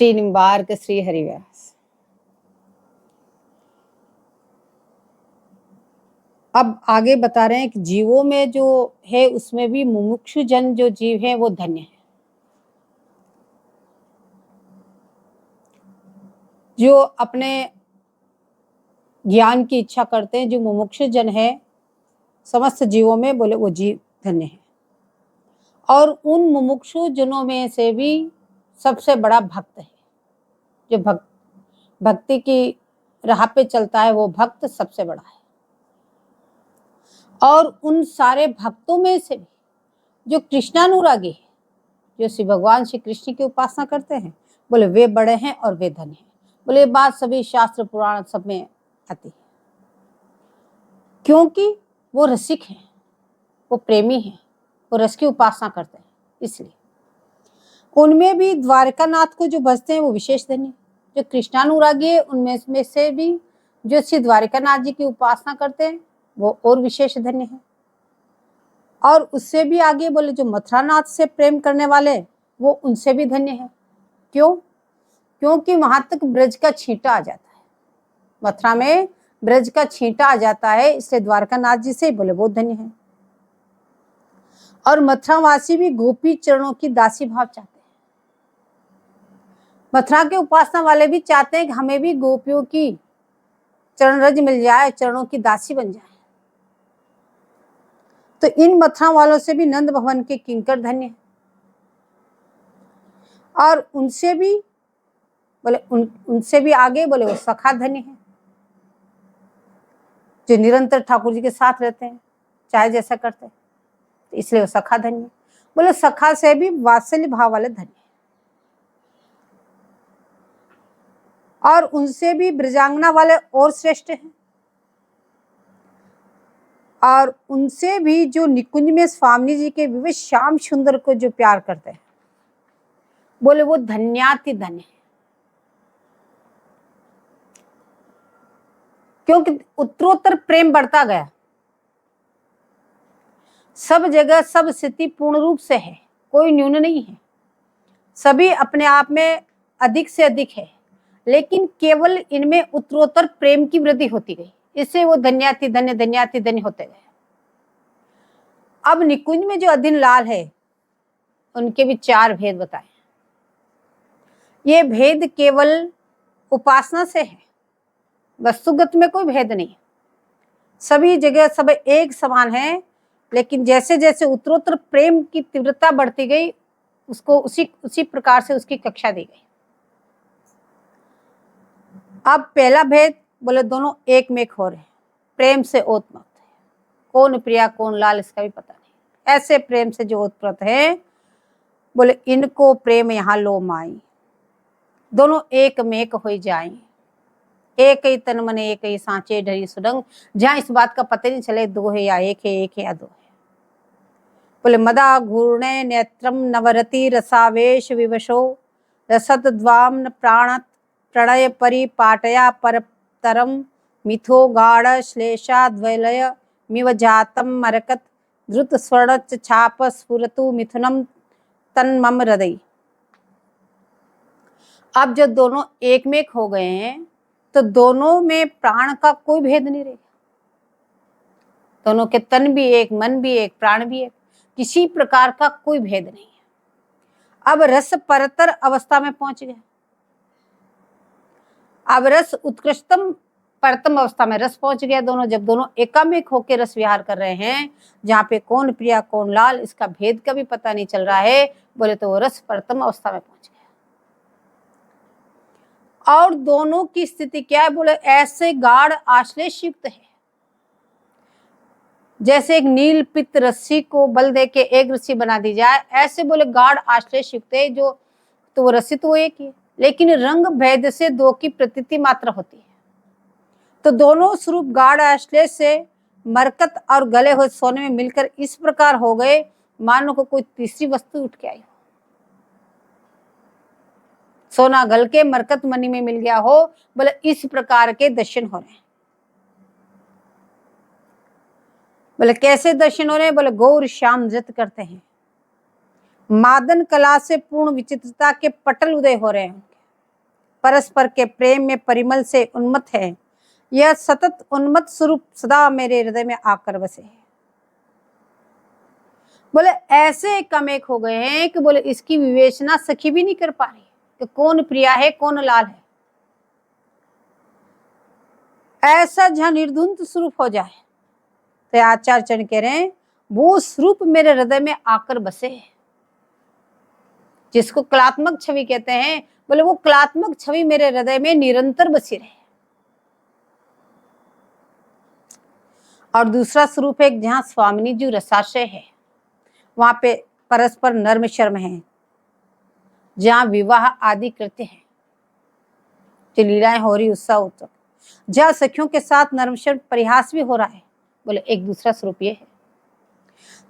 श्री निम्बार्क श्री हरिव्यास। अब आगे बता रहे हैं कि जीवों में जो है उसमें भी मुमुक्षु जन जो जीव है वो धन्य है। जो अपने ज्ञान की इच्छा करते हैं, जो मुमुक्षु जन है समस्त जीवों में, बोले वो जीव धन्य है। और उन मुमुक्षु जनों में से भी सबसे बड़ा भक्त है। जो भक्ति की राह पे चलता है वो भक्त सबसे बड़ा है। और उन सारे भक्तों में से भी जो कृष्णानुरागी है, जो श्री भगवान श्री कृष्ण की उपासना करते हैं, बोले वे बड़े हैं और वे धन्य हैं। बोले ये बात सभी शास्त्र पुराण सब में आती है, क्योंकि वो रसिक हैं, वो प्रेमी हैं, वो रस की उपासना करते हैं। इसलिए उनमें भी द्वारकानाथ को जो भजते हैं वो विशेष धन्य। जो कृष्णानुरागी है उनमें से भी जो श्री द्वारकानाथ जी की उपासना करते हैं वो और विशेष धन्य है। और उससे भी आगे बोले जो मथुरानाथ से प्रेम करने वाले वो उनसे भी धन्य है। क्यों? क्योंकि वहां तक ब्रज का छींटा आ जाता है, मथुरा में ब्रज का छींटा आ जाता है, इसलिए द्वारकानाथ जी से बोले वो धन्य है। और मथुरावासी भी गोपी चरणों की दासी भाव चाहते हैं। मथुरा के उपासना वाले भी चाहते हैं कि हमें भी गोपियों की चरण रज मिल जाए, चरणों की दासी बन जाए। तो इन मथुरा वालों से भी नंद भवन के किंकर धन्य है। और उनसे भी बोले उनसे भी आगे बोले वो सखा धन्य है, जो निरंतर ठाकुर जी के साथ रहते हैं, चाहे जैसा करते हैं, तो इसलिए वो सखा धन्य। बोले सखा से भी वात्सल्य भाव वाले धन्य, और उनसे भी ब्रजांगना वाले और श्रेष्ठ हैं। और उनसे भी जो निकुंज में स्वामी जी के विविध श्याम सुंदर को जो प्यार करते हैं, बोले वो धन्याति धन्य है। क्योंकि उत्तरोत्तर प्रेम बढ़ता गया, सब जगह सब स्थिति पूर्ण रूप से है, कोई न्यून नहीं है, सभी अपने आप में अधिक से अधिक है, लेकिन केवल इनमें उत्तरोत्तर प्रेम की वृद्धि होती गई, इससे वो धन्याति धन्य होते गए। अब निकुंज में जो अधीन लाल है उनके भी 4 भेद बताए। ये भेद केवल उपासना से है, वस्तुगत में कोई भेद नहीं, सभी जगह सब एक समान है। लेकिन जैसे जैसे उत्तरोत्तर प्रेम की तीव्रता बढ़ती गई उसको उसी प्रकार से उसकी कक्षा दी गई। अब पहला भेद बोले दोनों एक में एक हो रहे, प्रेम से ओतप्रोत है, कौन प्रिया कौन लाल इसका भी पता नहीं। ऐसे प्रेम से जो ओतप्रोत है, बोले इनको प्रेम यहाँ लो माई, दोनों एक में एक हो जाए, एक ही तन मन एक ही सांचे ढरी सुडंग, जहां इस बात का पता नहीं चले दो है या एक है या दो है। बोले मदा घूर्णे नेत्रम नवरति रसावेश विवशो रसद द्वाम प्राणत प्रणय परिपाटया परतरम मिथो गाढ़ श्लेषा द्वैलय मिव जातम मरकत द्रुत स्वर्ण छाप स्फुरतु मिथुनम तन मम हृदय। अब जब दोनों एक में एक हो गए हैं तो दोनों में प्राण का कोई भेद नहीं रहेगा, दोनोdem के तन भी एक, मन भी एक, प्राण भी एक, किसी प्रकार का कोई भेद नहीं है। अब रस परतर अवस्था में पहुंच गए, अब रस उत्कृष्टतम परतम अवस्था में रस पहुंच गया दोनों। जब दोनों एकामेक होकर रस विहार कर रहे हैं, जहाँ पे कौन प्रिया कौन लाल इसका भेद का भी पता नहीं चल रहा है, बोले तो वो रस परतम अवस्था में पहुंच गया। और दोनों की स्थिति क्या है, बोले ऐसे गाढ़ आश्लेष युक्त है, जैसे एक नील पित्त रस्सी को बल दे के एक रस्सी बना दी जाए, ऐसे बोले गाढ़ आश्लेष युक्त है। जो तो वो रस्सी तो एक ही, लेकिन रंग भेद से 2 की प्रतीति मात्र होती है। तो दोनों स्वरूप गाढ़ आश्लेष से मरकत और गले हुए सोने में मिलकर इस प्रकार हो गए मानो को कोई तीसरी वस्तु उठ के आई हो, सोना गल के मरकत मणि में मिल गया हो। बोले इस प्रकार के दर्शन हो रहे हैं। बोले कैसे दर्शन हो रहे हैं, बोले गौर श्याम नृत्य करते हैं, मादन कला से पूर्ण विचित्रता के पटल उदय हो रहे हैं। परस्पर के प्रेम में परिमल से उन्मत्त है। यह सतत उन्मत्त स्वरूप सदा मेरे हृदय में आकर बसे है। बोले ऐसे कम एक हो गए हैं कि बोले इसकी विवेचना सखी भी नहीं कर पा रही कि कौन प्रिया है कौन लाल है। ऐसा जहां निर्धुंत स्वरूप हो जाए तो आचार्य चरण कह रहे हैं वो स्वरूप मेरे हृदय में आकर बसे है, जिसको कलात्मक छवि कहते हैं। बोले वो कलात्मक छवि मेरे हृदय में निरंतर बसी रहे। और दूसरा स्वरूप है जहां स्वामिनी जी रसाशय है, वहां पे परस्पर नर्म शर्म है, जहां विवाह आदि कृत्य है, जो लीलाएं हो रही उत्साह उत्सव, जहां सखियों के साथ नर्म शर्म परिहास भी हो रहा है। बोले एक दूसरा स्वरूप ये है।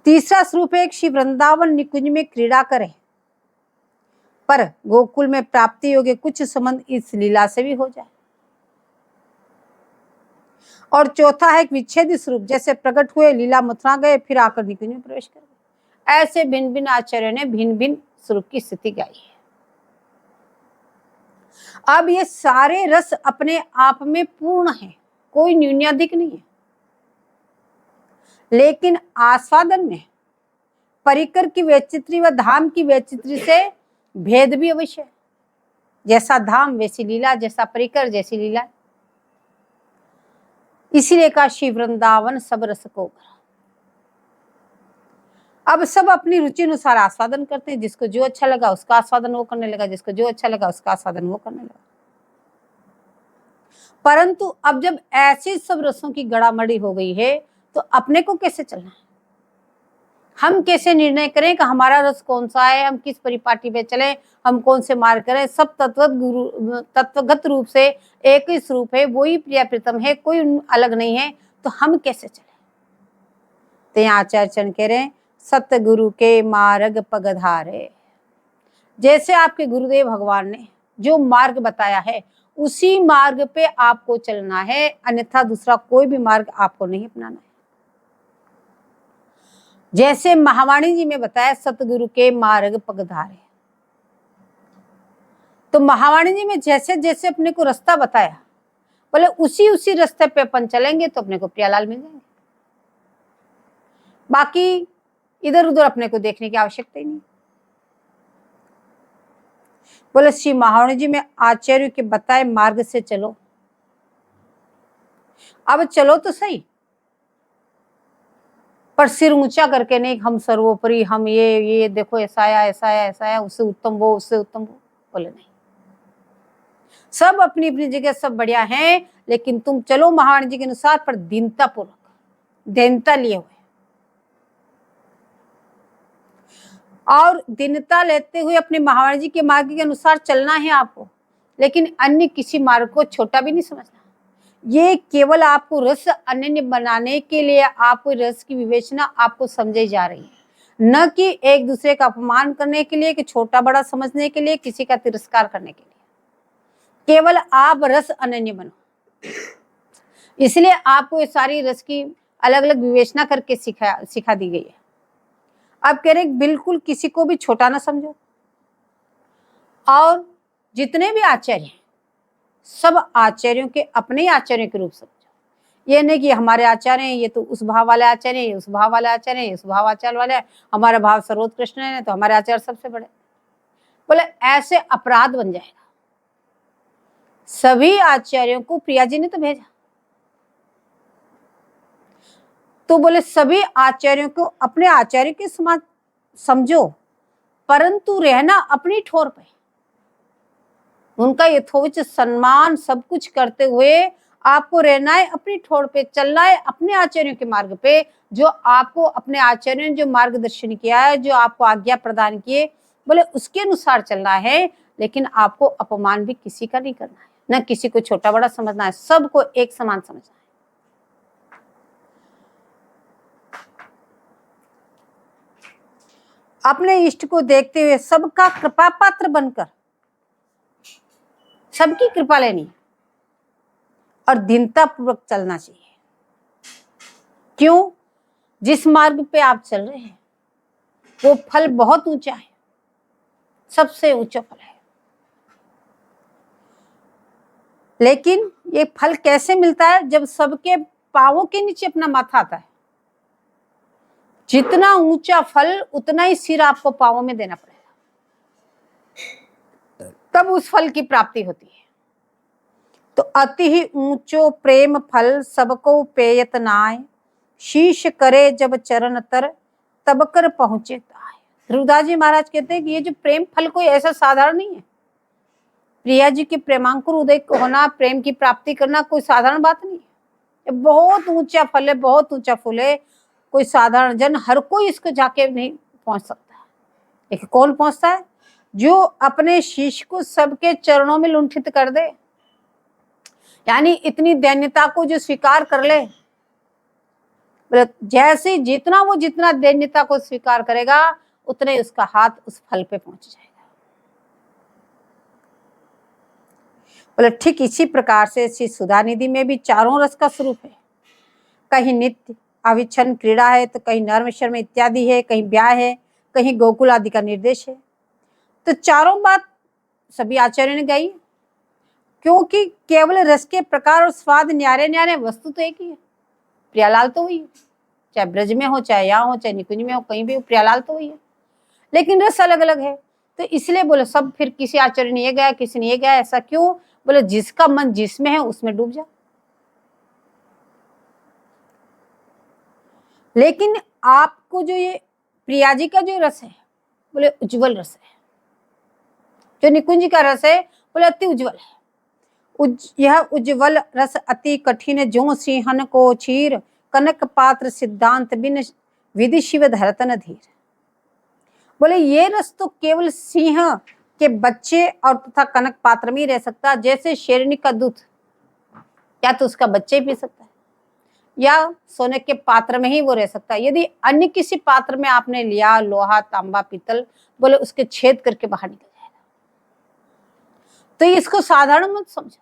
तीसरा स्वरूप है श्री वृंदावन निकुंज में क्रीड़ा करे, पर गोकुल में प्राप्ति योग्य कुछ संबंध इस लीला से भी हो जाए। और चौथा है एक विच्छेदी स्वरूप, जैसे प्रकट हुए लीला मथुरा गए फिर आकर निकुंज में प्रवेश कर गए। ऐसे भिन्न भिन्न आचार्यों ने भिन्न भिन्न स्वरूप की स्थिति गाई है। अब ये सारे रस अपने आप में पूर्ण है, कोई न्यूनाधिक नहीं है, लेकिन आस्वादन में परिकर की वैचित्री व धाम की वैचित्री से भेद भी अवश्य है। जैसा धाम वैसी लीला, जैसा परिकर जैसी लीला। इसीलिए कहा श्री वृंदावन सब रस को करा। अब सब अपनी रुचि अनुसार आस्वादन करते हैं, जिसको जो अच्छा लगा उसका आस्वादन वो करने लगा, जिसको जो अच्छा लगा उसका आस्वादन वो करने लगा। परंतु अब जब ऐसी सब रसों की गड़ामड़ी हो गई है तो अपने को कैसे चलना है? हम कैसे निर्णय करें कि हमारा रस कौन सा है, हम किस परिपाटी पे चले, हम कौन से मार्ग करें? सब तत्वगत रूप से एक ही स्वरूप है, वही प्रिय प्रीतम है, कोई अलग नहीं है, तो हम कैसे चले? तो यहाँ आचार्य चरण कह रहे हैं सतगुरु के मार्ग पगधारे। जैसे आपके गुरुदेव भगवान ने जो मार्ग बताया है उसी मार्ग पे आपको चलना है, अन्यथा दूसरा कोई भी मार्ग आपको नहीं अपनाना है। जैसे महावाणी जी में बताया सतगुरु के मार्ग पगधारे, तो महावाणी जी में जैसे जैसे अपने को रास्ता बताया, बोले उसी उसी रास्ते पे अपन चलेंगे तो अपने को प्रियालाल मिल जाएंगे। बाकी इधर उधर अपने को देखने की आवश्यकता ही नहीं। बोले श्री महावाणी जी में आचार्य के बताए मार्ग से चलो। अब चलो तो सही, पर सिर ऊंचा करके नहीं हम सर्वोपरि, हम ये देखो ऐसा आया ऐसा आया ऐसा आया, उससे उत्तम वो उससे उत्तम वो। बोले नहीं, सब अपनी अपनी जगह सब बढ़िया हैं, लेकिन तुम चलो महावाणी जी के अनुसार, पर दीनता पूर्वक, दीनता लिए हुए। और दीनता लेते हुए अपने महावाणी जी के मार्ग के अनुसार चलना है आपको, लेकिन अन्य किसी मार्ग को छोटा भी नहीं समझना। ये केवल आपको रस अनन्य बनाने के लिए आपको रस की विवेचना आपको समझी जा रही है, न कि एक दूसरे का अपमान करने के लिए, कि छोटा बड़ा समझने के लिए, किसी का तिरस्कार करने के लिए। केवल आप रस अनन्य बनो, इसलिए आपको ये सारी रस की अलग अलग विवेचना करके सिखा दी गई है। अब कह रहे बिल्कुल किसी को भी छोटा ना समझो, और जितने भी आचार्य हैं सब आचार्यों के अपने आचार्यों के रूप समझो। ये नहीं कि हमारे आचार्य हैं, ये तो उस भाव वाले आचार्य हैं, ये उस भाव वाले आचार्य हैं, ये उस भाव आचार्य वाले हैं, हमारा भाव सर्वोत्कृष्ट है तो हमारे आचार्य सबसे बड़े। बोले ऐसे अपराध बन जाएगा। सभी आचार्यों को प्रिया जी ने तो भेजा, तो बोले सभी आचार्यों को अपने आचार्य के समान समझो, परंतु रहना अपनी ठोर पे, उनका यथोचित सम्मान सब कुछ करते हुए आपको रहना है अपनी ठोर पे, चलना है अपने आचार्यों के मार्ग पे, जो आपको अपने आचार्यों ने जो मार्गदर्शन किया है, जो आपको आज्ञा प्रदान किए, बोले उसके अनुसार चलना है। लेकिन आपको अपमान भी किसी का नहीं करना है, न किसी को छोटा बड़ा समझना है, सबको एक समान समझना है। अपने इष्ट को देखते हुए सबका कृपा पात्र बनकर सबकी कृपा लेनी और दीनता पूर्वक चलना चाहिए। क्यों? जिस मार्ग पे आप चल रहे हैं वो फल बहुत ऊंचा है, सबसे ऊंचा फल है। लेकिन ये फल कैसे मिलता है? जब सबके पांवों के नीचे अपना माथा आता है। जितना ऊंचा फल उतना ही सिर आपको पांवों में देना पड़ेगा, तब उस फल की प्राप्ति होती है। तो अति ही ऊंचो प्रेम फल सबको पेयत नाय, शीश करे जब चरण तर तब कर पहुंचे ताय। ध्रुवदास जी महाराज कहते हैं कि ये जो प्रेम फल कोई ऐसा साधारण नहीं है। प्रिया जी के प्रेमांकुर उदय होना, प्रेम की प्राप्ति करना कोई साधारण बात नहीं है। ये बहुत ऊंचा फल है, बहुत ऊंचा फूल है। कोई साधारण जन हर कोई इसको जाके नहीं पहुंच सकता है। लेकिन कौन पहुंचता है? जो अपने शीश को सबके चरणों में लुंठित कर दे, यानी इतनी दैन्यता को जो स्वीकार कर ले। जैसे जितना दैन्यता को स्वीकार करेगा उतने उसका हाथ उस फल पे पहुंच जाएगा। बोले ठीक इसी प्रकार से श्री सुधानिधि में भी चारों रस का स्वरूप है। कहीं नित्य अविच्छिन्न क्रीड़ा है, तो कहीं नर्म शर्म इत्यादि है, कहीं ब्याह है, कहीं गोकुल आदि का निर्देश है। तो चारों बात सभी आचार्यों ने गाई, क्योंकि केवल रस के प्रकार और स्वाद न्यारे न्यारे, वस्तु तो एक ही है। प्रियालाल तो वही है, चाहे ब्रज में हो, चाहे यहाँ हो, चाहे निकुंज में हो, कहीं भी हो, प्रियालाल तो वही है। लेकिन रस अलग अलग है। तो इसलिए बोले सब, फिर किसी आचार्य ने ये गाया, किसी ने ये गाया। ऐसा क्यों? बोले जिसका मन जिसमें है उसमें डूब जा। लेकिन आपको जो ये प्रिया जी का जो रस है, बोले उज्जवल रस है। जो निकुंज का रस है, बोले अति उज्जवल है। यह उज्जवल रस अति कठिन, जो सिंहन को चीर, कनक पात्र सिद्धांत बिन विधि शिव धरतन धीर। बोले ये रस तो केवल सिंह के बच्चे और तथा कनक पात्र में ही रह सकता। जैसे शेरनी का दूध या तो उसका बच्चे पी सकता है, या सोने के पात्र में ही वो रह सकता है। यदि अन्य किसी पात्र में आपने लिया, लोहा, तांबा, पीतल, बोले उसके छेद करके बाहर निकल जाएगा। तो इसको साधारण मत समझो।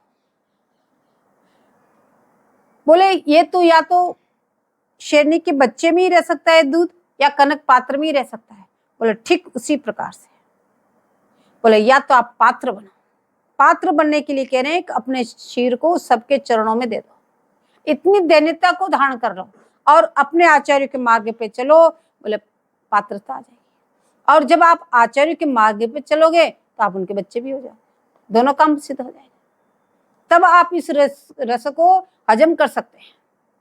बोले ये तो या तो शेरनी के बच्चे में ही रह सकता है दूध, या कनक पात्र में ही रह सकता है। बोले ठीक उसी प्रकार से बोले या तो आप पात्र बनो। पात्र बनने के लिए कह रहे हैं कि अपने शीर को सबके चरणों में दे दो, इतनी दैन्यता को धारण कर लो और अपने आचार्य के मार्ग पे चलो। बोले पात्रता आ जाएगी। और जब आप आचार्य के मार्ग पे चलोगे तो आप उनके बच्चे भी हो जाओगे, दोनों काम सिद्ध हो जाएगा। तब आप इस रस को हजम कर सकते हैं,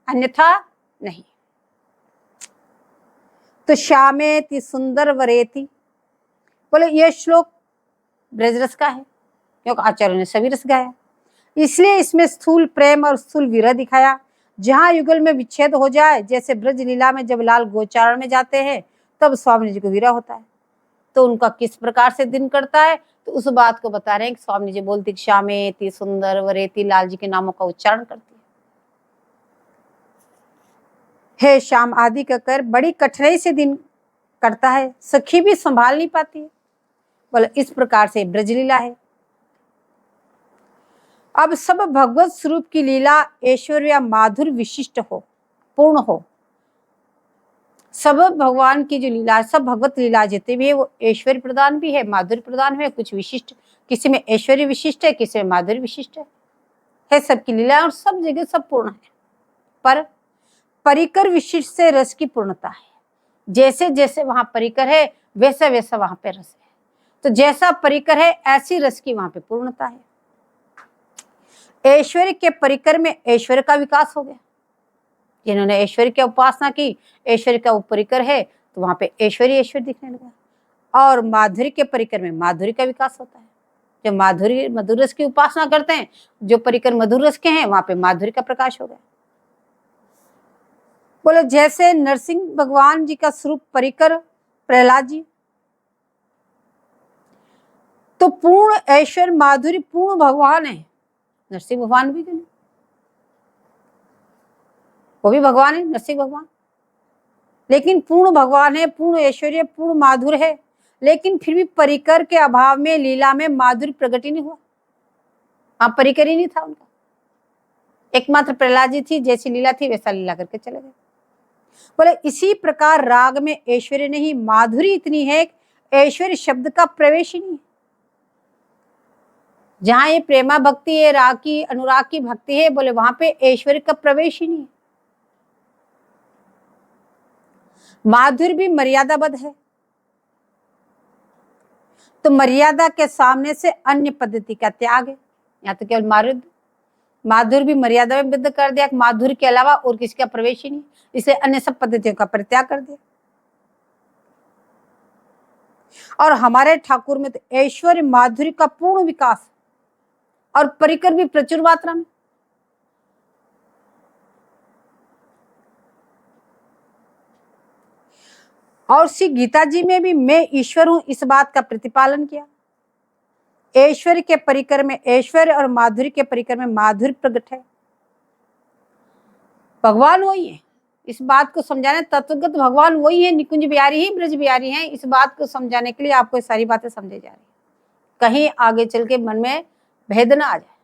अन्यथा नहीं। तो श्यामेति सुंदर वरेति, बोले यह श्लोक ब्रजरस का है, क्योंकि आचार्य ने सभी रस गाया, इसलिए इसमें स्थूल प्रेम और स्थूल विरह दिखाया। जहां युगल में विच्छेद हो जाए, जैसे ब्रज लीला में जब लाल गोचारण में जाते हैं तब स्वामी जी को विरह होता है, तो उनका किस प्रकार से दिन करता है, तो उस बात को बता रहे हैं कि स्वामी जी बोलती श्यामेति सुंदर वरेति, लाल जी के नामों का उच्चारण करती है। हे श्याम आदि का कर बड़ी कठिनाई से दिन करता है, सखी भी संभाल नहीं पाती है। बोले इस प्रकार से ब्रजलीला है। अब सब भगवत स्वरूप की लीला ऐश्वर्य माधुर विशिष्ट हो, पूर्ण हो। सब भगवान की जो लीला, सब भगवत लीला जितने भी है वो ऐश्वर्य प्रदान भी है, माधुर्य प्रदान है, कुछ विशिष्ट, किसी में ऐश्वर्य विशिष्ट है, किसी में माधुर्य विशिष्ट है सबकी लीला, और सब जगह सब पूर्ण है। पर परिकर विशिष्ट से रस की पूर्णता है। जैसे जैसे वहां परिकर है वैसा वैसा वहां पे रस है। तो जैसा परिकर है ऐसी रस की वहां पे पूर्णता है। ऐश्वर्य के परिकर में ऐश्वर्य का विकास हो गया। जिन्होंने ऐश्वर्य की उपासना की, ऐश्वर्य का वो परिकर है, तो वहां पे ऐश्वर्य ऐश्वर्य दिखने लगा। और माधुर्य के परिकर में माधुर्य का विकास होता है। जो माधुर्य मधुर रस की उपासना करते हैं, जो परिकर मधुर रस के हैं, वहां पे माधुर्य का प्रकाश हो गया। बोले जैसे नरसिंह भगवान जी का स्वरूप परिकर प्रहलाद जी, तो पूर्ण ऐश्वर्य माधुर्य पूर्ण भगवान है। नरसिंह भगवान भी नहीं, वो भी भगवान है नरसिंह भगवान, लेकिन पूर्ण भगवान है, पूर्ण ऐश्वर्य, पूर्ण माधुर्य है। लेकिन फिर भी परिकर के अभाव में लीला में माधुर्य प्रकट ही नहीं हुआ। वहां परिकर ही नहीं था उनका। एकमात्र प्रहलाद जी थी, जैसी लीला थी वैसा लीला करके चले गए। बोले इसी प्रकार राग में ऐश्वर्य नहीं, माधुरी इतनी है, ऐश्वर्य शब्द का प्रवेश ही नहीं। जहां ये प्रेमा भक्ति है, राग की अनुराग की भक्ति है, बोले वहां पे ऐश्वर्य का प्रवेश ही नहीं है। माधुर्य भी मर्यादाबद्ध है, तो मर्यादा के सामने से अन्य पद्धति का त्याग है। यहाँ तो केवल माधुर्य भी मर्यादा में बद्ध कर दिया, माधुर्य के अलावा और किसी का प्रवेश ही नहीं, इसलिए अन्य सब पद्धतियों का परित्याग कर दिया। और हमारे ठाकुर में तो ऐश्वर्य माधुर्य का पूर्ण विकास और परिकर भी प्रचुर मात्रा में। और श्री गीता जी में भी मैं ईश्वर हूं इस बात का प्रतिपालन किया। ऐश्वर्य के परिकर में ऐश्वर्य और माधुर्य के परिकर में माधुर्य प्रकट है। भगवान वही है, इस बात को समझाने तत्वगत भगवान वही है, निकुंज बिहारी ही ब्रज बिहारी हैं। इस बात को समझाने के लिए आपको सारी बातें समझी जा रही है, कहीं आगे चल के मन में भेद ना आ जाए।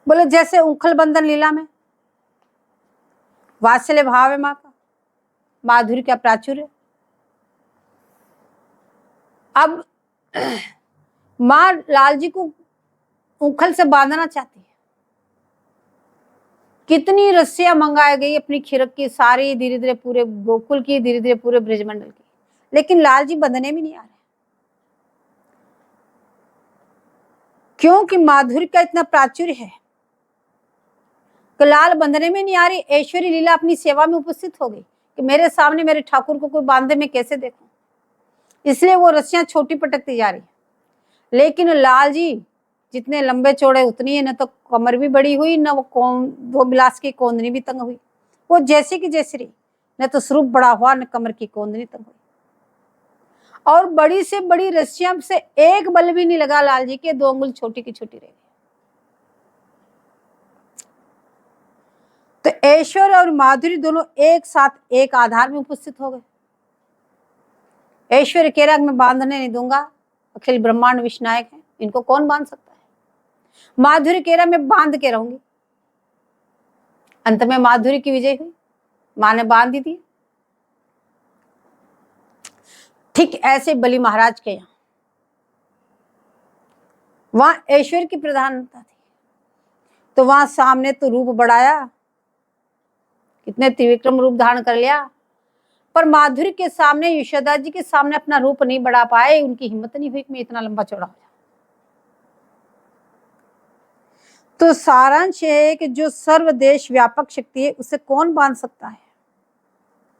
बोले जैसे उखल बंधन लीला में वात्सल्य भाव है माँ का, माधुर्य का प्राचुर्य। अब माँ लाल जी को उखल से बांधना चाहती है, कितनी रस्सियां मंगाई गई अपनी खिरक की, सारी धीरे धीरे पूरे गोकुल की, धीरे धीरे पूरे ब्रजमंडल की, लेकिन लाल जी बंधने भी नहीं आ रहे, क्योंकि माधुर्य का इतना प्राचुर्य है कि लाल बंधने में नहीं आ रही। ऐश्वर्य लीला अपनी सेवा में उपस्थित हो गई कि मेरे सामने मेरे ठाकुर को कोई बांधे में कैसे देखूं, इसलिए वो रस्सियां छोटी पटकती जा रही है। लेकिन लाल जी जितने लंबे चौड़े उतनी है, न तो कमर भी बड़ी हुई, न वो बिलास की कोंदनी भी तंग हुई, वो जैसी की जैसी रही, न तो स्वरूप बड़ा हुआ न कमर की कोंदनी तंग हुई। और बड़ी से बड़ी रस्सियां से एक बल भी नहीं लगा लाल जी के, 2 अंगुल छोटी की छोटी रह गई। तो ऐश्वर्य और माधुर्य दोनों एक साथ एक आधार में उपस्थित हो गए। ऐश्वर्य कह रहा मैं बांधने नहीं दूंगा, अखिल ब्रह्मांड विश्वनायक है, इनको कौन बांध सकता है। माधुर्य कह रहा मैं बांध के रहूंगी, अंत में माधुर्य की विजय हुई, मां ने बांध ही दी। ठीक ऐसे बलि महाराज के यहां वहां ऐश्वर्य की प्रधानता थी, तो वहां सामने तो रूप बढ़ाया, कितने त्रिविक्रम रूप धारण कर लिया, पर माधुर्य के सामने, यशोदा जी के सामने अपना रूप नहीं बढ़ा पाए, उनकी हिम्मत नहीं हुई कि मैं इतना लंबा चौड़ा हो जाऊं। तो सारांश है कि जो सर्वदेश व्यापक शक्ति है उसे कौन बांध सकता है,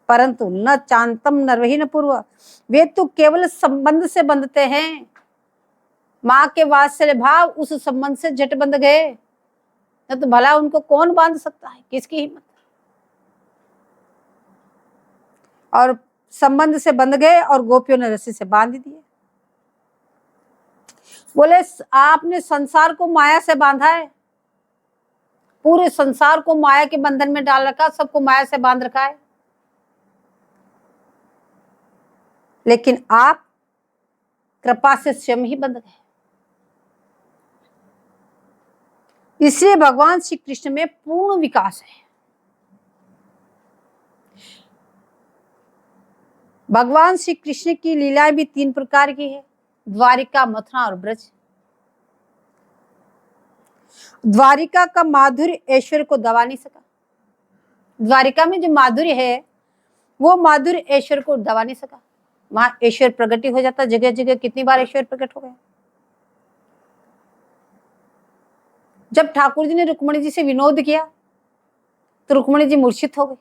परंतु न चांतम नरवही न पूर्व, वे तो केवल संबंध से बंधते हैं। मां के वात्सल्य भाव उस संबंध से झट बंध गए, न तो भला उनको कौन बांध सकता है, किसकी हिम्मत। और संबंध से बंध गए और गोपियों ने रस्सी से बांध दिए। बोले आपने संसार को माया से बांधा है, पूरे संसार को माया के बंधन में डाल रखा, सबको माया से बांध रखा है, लेकिन आप कृपा से स्वयं ही बंध गए। इसलिए भगवान श्री कृष्ण में पूर्ण विकास है। भगवान श्री कृष्ण की लीलाएं भी 3 प्रकार की है, द्वारिका, मथुरा और ब्रज। द्वारिका का माधुर्य ऐश्वर्य को दबा नहीं सका। द्वारिका में जो माधुर्य है वो माधुर्य ऐश्वर्य को दबा नहीं सका, वहां ऐश्वर्य प्रगति हो जाता, जगह जगह कितनी बार ऐश्वर्य प्रकट हो गया। जब ठाकुर जी ने रुक्मणी जी से विनोद किया तो रुक्मणी जी मूर्छित हो गई,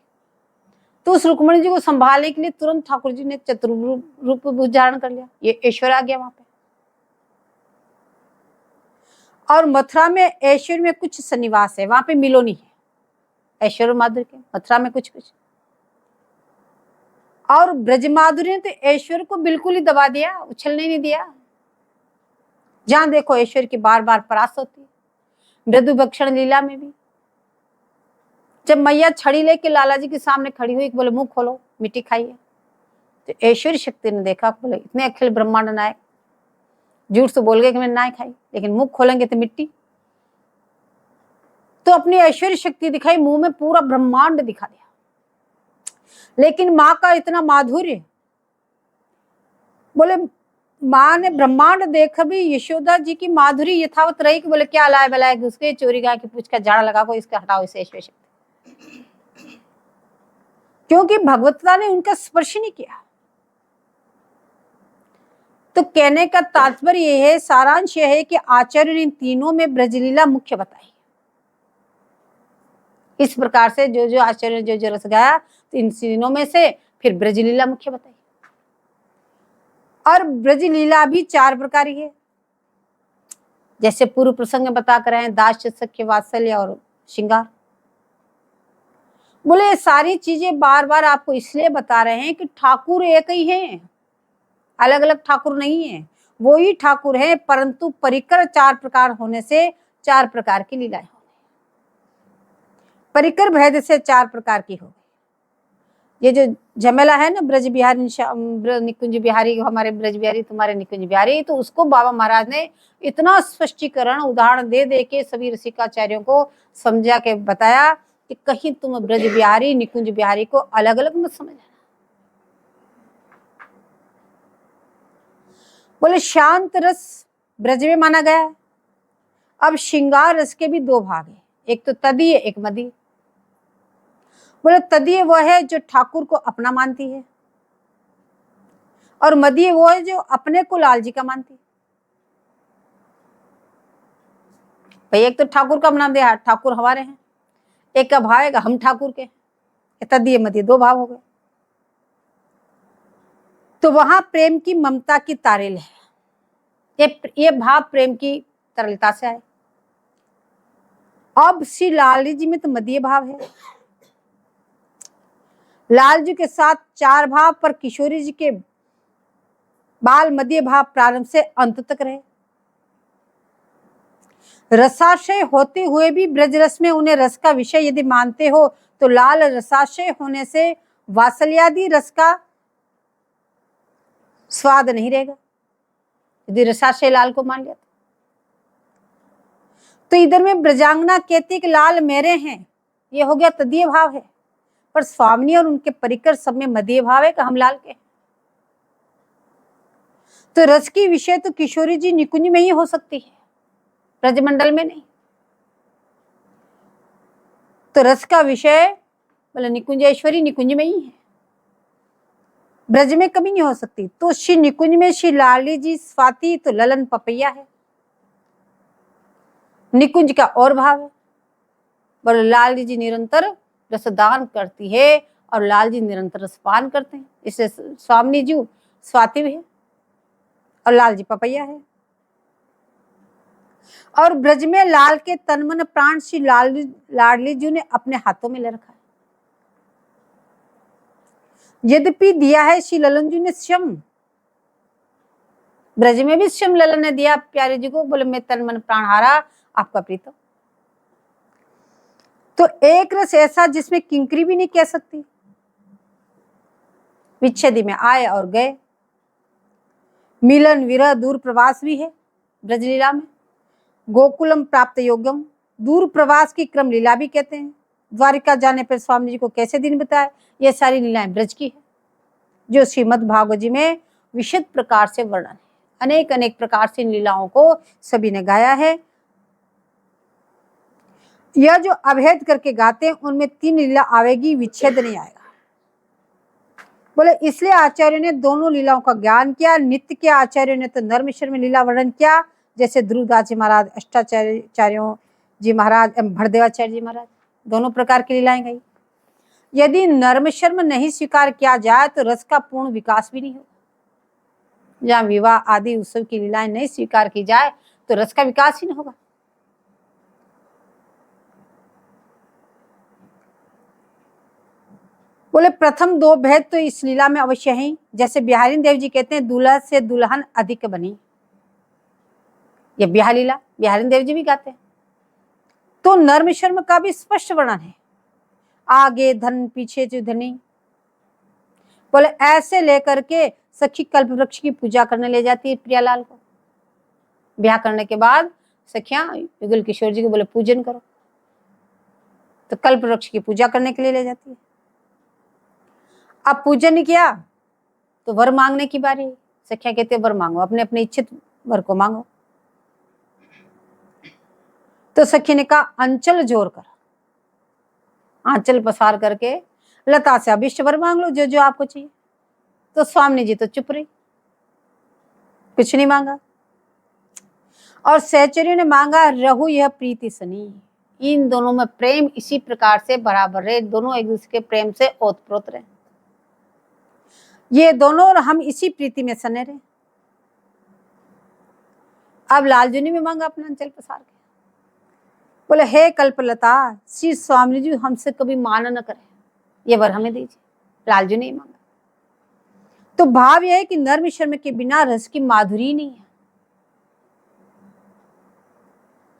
तो उस रुक्मणी जी को संभालने के लिए तुरंत ठाकुर जी ने चतुर्रूप धारण कर लिया, ये ऐश्वर्य आ गया वहां पे। और मथुरा में ऐश्वर्य में कुछ सन्निवास है, वहां पे मिलो नहीं है ऐश्वर्य माधुर्य के, मथुरा में कुछ कुछ। और ब्रज माधुर्य ने तो ऐश्वर्य को बिल्कुल ही दबा दिया, उछलने नहीं दिया। जहां देखो ऐश्वर्य की बार बार परास्त होती है। मृदु भक्षण लीला में भी जब मैया छड़ी लेके लाला जी के सामने खड़ी हुई, बोले मुंह खोलो मिट्टी खाइए, तो ऐश्वर्य शक्ति ने देखा, बोले इतने अखिल ब्रह्मांड नायक, झूठ तो बोल गए कि मैंने ना खाई, लेकिन मुंह खोलेंगे तो मिट्टी। तो अपनी ऐश्वर्य शक्ति दिखाई, मुंह में पूरा ब्रह्मांड दिखा दिया। लेकिन मां का इतना माधुर्य बोले माँ ने ब्रह्मांड देख भी यशोदा जी की माधुरी यथावत रही कि बोले क्या लाए बलाए उसके चोरी गाय की पूछ का झाड़ा लगा को इसका हटाओ इसे ऐसे, क्योंकि भगवतता ने उनका स्पर्श नहीं किया। तो कहने का तात्पर्य यह है, सारांश यह है कि आचार्य ने इन तीनों में ब्रजलीला मुख्य बताई। इस प्रकार से जो जो आचार्य ने जो रस गाया तो इन तीनों में से फिर ब्रजलीला मुख्य बताई। और ब्रजलीला भी 4 प्रकार की है, जैसे पूर्व प्रसंग में बता कर हैं, दास्य, सख्य, वात्सल्य और श्रृंगार। बोले ये सारी चीजें बार बार आपको इसलिए बता रहे हैं कि ठाकुर एक ही हैं, अलग अलग ठाकुर नहीं है, वो ही ठाकुर है, परंतु परिकर 4 प्रकार होने से 4 प्रकार की लीलाएं हो गई। परिकर भेद से 4 प्रकार की हो गई। ये जो झमेला है ना, ब्रज बिहारी निकुंज बिहारी, हमारे ब्रज बिहारी तुम्हारे निकुंज बिहारी, तो उसको बाबा महाराज ने इतना स्पष्टीकरण उदाहरण दे दे के सभी रसिकाचार्यों को समझा के बताया कि कहीं तुम ब्रज बिहारी निकुंज बिहारी को अलग अलग मत समझना। बोले शांत रस ब्रज में माना गया है। अब श्रृंगार रस के भी 2 भाग है, एक तो तदीय एक मदीय। बोले तदीय वो है जो ठाकुर को अपना मानती है, और मदीय वो है जो अपने को लाल जी का मानती है। भाई एक तो ठाकुर का नाम दिया, ठाकुर हमारे हैं, एक का भाव है हम ठाकुर के, तदीय मदीय 2 भाव हो गए। तो वहां प्रेम की ममता की तारेल है, ये भाव प्रेम की तरलता से आए। अब श्री लाल जी में तो मदीय भाव है, लाल जी के साथ 4 भाव, पर किशोरी जी के बाल मध्य भाव प्रारंभ से अंत तक रहे। रसाशय होते हुए भी ब्रज रस में उन्हें रस का विषय यदि मानते हो तो लाल रसाशय होने से वात्सल्यादि रस का स्वाद नहीं रहेगा। यदि रसाशय लाल को मान लिया तो इधर में ब्रजांगना कहती कि लाल मेरे हैं, ये हो गया तदीय भाव है, पर स्वामी और उनके परिकर सब में मदीय भाव है कि हम लाल के। तो रस की विषय तो किशोरी जी निकुंज में ही हो सकती है, ब्रजमंडल में नहीं। तो रस का विषय बोले निकुंजेश्वरी निकुंज में ही है, ब्रज में कभी नहीं हो सकती। तो श्री निकुंज में श्री लाली जी स्वाति तो ललन पपैया है, निकुंज का और भाव है। बोले लाल जी निरंतर रसदान करती है और लाल जी निरंतर रसपान करते हैं, इससे स्वामी जी स्वाति भी है और लाल जी पपैया है। और ब्रज में लाल के तन मन प्राण श्री लाडली जी ने अपने हाथों में ले रखा है। यद्यपि दिया है श्री ललन जी ने श्याम, ब्रज में भी श्याम ललन ने दिया प्यारे जी को, बोले मैं तन मन प्राण हारा आपका प्रीतम। तो एक रस ऐसा जिसमें किंकरी भी नहीं कह सकती, विच्छेदी में आए और गए, मिलन विरह दूर प्रवास भी है ब्रजलीला में। गोकुलम प्राप्त योग्यम, दूर प्रवास की क्रम लीला भी कहते हैं। द्वारिका जाने पर स्वामी जी को कैसे दिन बिताए, ये सारी लीलाएं ब्रज की है, जो श्रीमद् भागवत जी में विशद प्रकार से वर्णन है। अनेक अनेक प्रकार से इन लीलाओं को सभी ने गाया है। यह जो अभेद करके गाते हैं उनमें 3 लीला आवेगी, विच्छेद नहीं आएगा। बोले इसलिए आचार्य ने दोनों लीलाओं का ज्ञान किया। नित्य के आचार्य ने तो नरमिश्र में लीला वर्णन किया, जैसे ध्रुवदास जी महाराज, अष्टाचार्यों जी महाराज एवं भरदेवाचार्य जी महाराज, दोनों प्रकार की लीलाएं गई। यदि नर्मशर्म नहीं स्वीकार किया जाए तो रस का पूर्ण विकास भी नहीं होगा। जहाँ विवाह आदि उत्सव की लीलाएं नहीं स्वीकार की जाए तो रस का विकास ही नहीं होगा। बोले प्रथम 2 भेद तो इस लीला में अवश्य है, जैसे बिहारी देव जी कहते हैं दूल्हा से दुल्हन अधिक बनी, ये बिहार लीला बिहारी देव जी भी गाते हैं। तो नर्म शर्म का भी स्पष्ट वर्णन है, आगे धन पीछे धनी। बोले ऐसे लेकर के सखी कल्प वृक्ष की पूजा करने ले जाती है प्रियालाल को। ब्याह करने के बाद सखियां युगल किशोर जी को बोले पूजन करो, तो कल्प वृक्ष की पूजा करने के लिए ले जाती है। अब पूजन किया तो वर मांगने की बारी, सखिया कहते वर मांगो, अपने अपने इच्छित वर को मांगो। तो सखी ने कहा अंचल जोर कर, आंचल पसार करके लता से अभिष्ट वर मांग लो जो जो आपको चाहिए। तो स्वामी जी तो चुप रही, कुछ नहीं मांगा। और सहचर्य ने मांगा रहु यह प्रीति सनी, इन दोनों में प्रेम इसी प्रकार से बराबर रहे, दोनों एक दूसरे के प्रेम से ओतप्रोत रहे, ये दोनों और हम इसी प्रीति में सने रहे। अब लालजू ने भी मांगा अपना अंचल पसार के, बोले हे कल्पलता श्री स्वामी जी हमसे कभी मान न करे, ये वर हमें दीजिए। लालजू ने मांगा। तो भाव यह है कि नर्म शर्म के बिना रस की माधुरी नहीं है।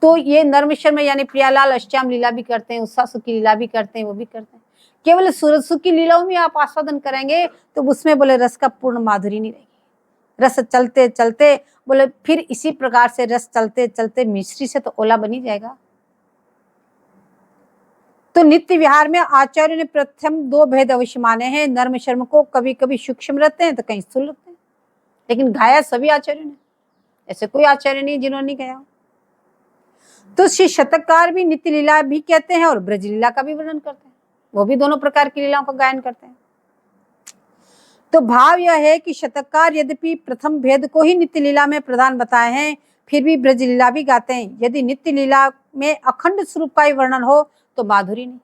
तो ये नर्म शर्म यानी प्रियालाल अष्टयाम लीला भी करते हैं, उत्साह सुख की लीला भी करते हैं, वो भी करते हैं। केवल सूरज सुख की लीलाओं में आप आस्वादन करेंगे तो उसमें बोले रस का पूर्ण माधुरी नहीं रहेगी। रस चलते चलते बोले फिर इसी प्रकार से रस चलते चलते मिश्री से तो ओला बनी जाएगा। तो नित्य विहार में आचार्य ने प्रथम दो भेद अवश्य माने हैं। नर्म शर्म को कभी कभी सूक्ष्म रहते हैं तो कहीं स्थूल रहते हैं, लेकिन गाया सभी आचार्य ने, ऐसे कोई आचार्य नहीं जिन्होंने नहीं गाया। तो श्री शतककार भी नित्य लीला भी कहते हैं और ब्रज लीला का भी वर्णन करते हैं, वो भी दोनों प्रकार की लीलाओं का गायन करते हैं। तो भाव यह है कि शतककार यद्यपि प्रथम भेद को ही नित्य लीला में प्रधान बताए हैं, फिर भी ब्रज लीला भी गाते हैं। यदि नित्य लीला में अखंड स्वरूप का ही वर्णन हो तो माधुरी नहीं।